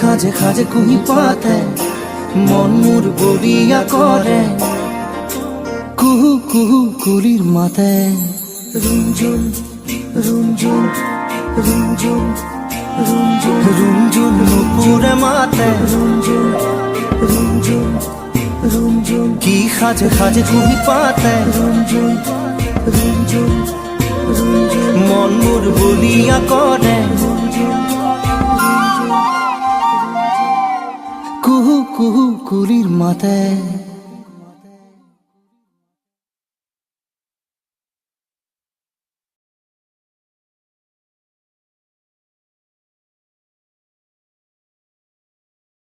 খাজে খাজে কুহি পাতে মন মোর বলিয়া করে কুহু কুহু কুলির মাতে রুঞ্জুন রুঞ্জুন রুঞ্জুন রুঞ্জুন রুঞ্জুন নুপুরে মাতে রুঞ্জুন রুঞ্জুন রুঞ্জুন কি খাজে খাজে কুহি পাতে রুঞ্জুন রুঞ্জুন রুঞ্জুন মন মোর বলিয়া করে কুহু কুহু কুলির মাতে।